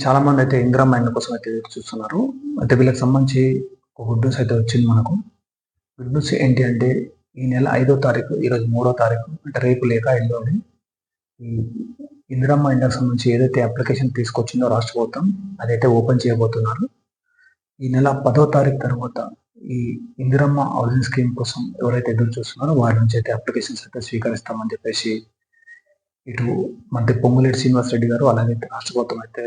చాలా మంది అయితే ఇందిరమ్మ ఇళ్ళ కోసం అయితే ఎదురు చూస్తున్నారు. అయితే వీళ్ళకి సంబంధించి ఒక గుడ్ న్యూస్ అయితే వచ్చింది మనకు. గుడ్ న్యూస్ ఏంటి అంటే ఈ నెల 5వ తారీఖు, ఈరోజు 3వ తారీఖు అంటే రేపు లేక ఎల్లుండి ఈ ఇందిరమ్మ ఇళ్ళకి సంబంధించి ఏదైతే అప్లికేషన్ తీసుకొచ్చిందో రాష్ట్ర ప్రభుత్వం అదైతే ఓపెన్ చేయబోతున్నారు. ఈ నెల 10వ తారీఖు తర్వాత ఈ ఇందిరమ్మ హౌసింగ్ స్కీమ్ కోసం ఎవరైతే ఎదురు చూస్తున్నారో వారి నుంచి అయితే అప్లికేషన్స్ అయితే స్వీకరిస్తామని చెప్పేసి ఇటు మంత్రి పొంగులేటి శ్రీనివాసరెడ్డి గారు అలాగే రాష్ట్ర ప్రభుత్వం అయితే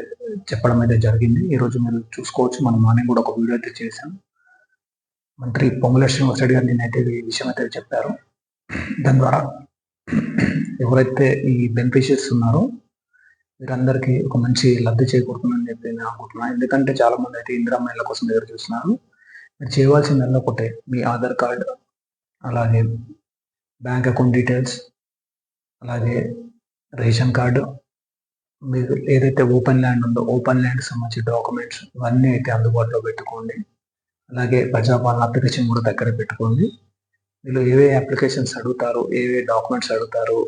చెప్పడం అయితే జరిగింది. ఈరోజు మీరు చూసుకోవచ్చు, మనం మార్నింగ్ కూడా ఒక వీడియో అయితే చేశాం. మంత్రి పొంగులేటి శ్రీనివాసరెడ్డి గారు నిన్నైతే ఈ విషయం అయితే చెప్పారు. దాని ద్వారా ఎవరైతే ఈ బెనిఫిషియర్స్ ఉన్నారో వీరందరికీ ఒక మంచి లబ్ధి చేకూరుతుందని చెప్పి నేను అనుకుంటున్నాను. ఎందుకంటే చాలా మంది అయితే ఇందిరమ్మ ఇళ్ళ కోసం ఎదురు చూస్తున్నారు. మీరు చేయవలసిందల్లా ఒకటే, మీ ఆధార్ కార్డు, అలాగే బ్యాంక్ అకౌంట్ డీటెయిల్స్, అలాగే రేషన్ కార్డు, మీకు ఏదైతే ఓపెన్ ల్యాండ్ ఉందో ఓపెన్ ల్యాండ్కి సంబంధించిన డాక్యుమెంట్స్ ఇవన్నీ అయితే అందుబాటులో పెట్టుకోండి. అలాగే ప్రజాపాలన అప్లికేషన్ కూడా దగ్గర పెట్టుకోండి. వీళ్ళు ఏవే అప్లికేషన్స్ అడుగుతారు, ఏవే డాక్యుమెంట్స్ అడుగుతారు,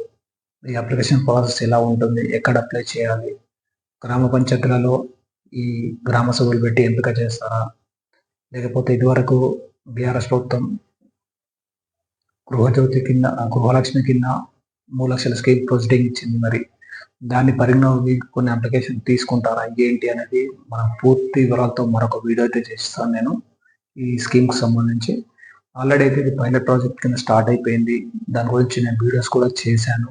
ఈ అప్లికేషన్ ప్రాసెస్ ఎలా ఉంటుంది, ఎక్కడ అప్లై చేయాలి, గ్రామ పంచాయతీలలో ఈ గ్రామ సభలు పెట్టి ఎంపిక చేస్తారా, లేకపోతే ఇదివరకు బీఆర్ఎస్ ప్రభుత్వం గృహజ్యోతి కింద గృహలక్ష్మి కింద 3 లక్షల స్కీమ్ ప్రొసీడింగ్ ఇచ్చింది. మరి దాన్ని పరిగణలోకి కొన్ని అప్లికేషన్ తీసుకుంటారా ఏంటి అనేది మనం పూర్తి వివరాలతో మరొక వీడియో అయితే చేస్తాను నేను ఈ స్కీమ్కి సంబంధించి. ఆల్రెడీ అయితే ఇది పైలట్ ప్రాజెక్ట్ కింద స్టార్ట్ అయిపోయింది. దాని గురించి నేను వీడియోస్ కూడా చేశాను.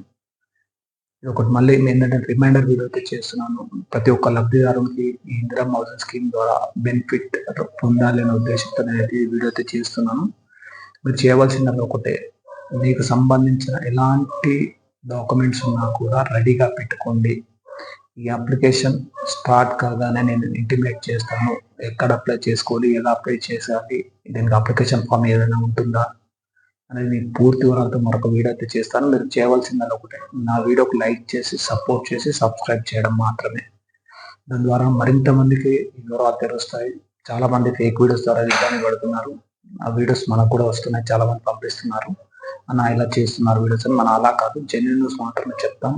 ఇది ఒకటి మళ్ళీ ఏంటంటే రిమైండర్ వీడియో అయితే చేస్తున్నాను. ప్రతి ఒక్క లబ్ధిదారునికి ఈ ఇందిరమ్మ హౌసింగ్ స్కీమ్ ద్వారా బెనిఫిట్ పొందాలి అనే ఉద్దేశంతో నేను ఈ వీడియో అయితే చేస్తున్నాను. మీరు చేయవలసింది ఒకటే, మీకు సంబంధించిన ఎలాంటి డాక్యుమెంట్స్ ఉన్నా కూడా రెడీగా పెట్టుకోండి. ఈ అప్లికేషన్ స్టార్ట్ కాగానే నేను ఇంటిమేట్ చేస్తాను, ఎక్కడ అప్లై చేసుకోవాలి, ఎలా అప్లై చేయాలి, దీనికి అప్లికేషన్ ఫామ్ ఏదైనా ఉంటుందా అనేది మీకు పూర్తి వివరాలతో మరొక వీడియో అయితే చేస్తాను. మీరు చేయవలసిందని ఒకటే, నా వీడియోకి లైక్ చేసి సపోర్ట్ చేసి సబ్స్క్రైబ్ చేయడం మాత్రమే. దాని ద్వారా మరింత మందికి ఈ వివరాలు తెలుస్తాయి. చాలా మంది ఫేక్ వీడియోస్ ద్వారా ఇబ్బంది పడుతున్నారు. ఆ వీడియోస్ మనకు కూడా వస్తున్నాయి, చాలా మంది పంపిస్తున్నారు, అన్న ఇలా చేస్తున్నారు వీడియోస్ అని. మనం అలా కాదు, జెన్యూన్ న్యూస్ మాత్రమే చెప్తాం.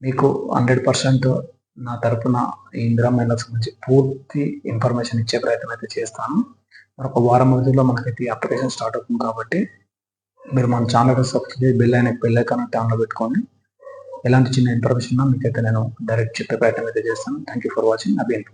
మీకు 100% నా తరపున ఈ ఇందిరమ్మ ఇళ్ళకి సంబంధించి పూర్తి ఇన్ఫర్మేషన్ ఇచ్చే ప్రయత్నం అయితే చేస్తాను. మరొక వారం రోజుల్లో మనకైతే అప్లికేషన్ స్టార్ట్ అవుతుంది కాబట్టి మీరు మన ఛానల్ సబ్స్క్రైబ్ బెల్ ఐకాన్ అయితే ఆన్లో పెట్టుకోండి. ఎలాంటి చిన్న ఇన్ఫర్మేషన్ ఉన్నా మీకైతే నేను డైరెక్ట్ చెప్పే ప్రయత్నం అయితే చేస్తాను. Thank you for watching. అభియన్.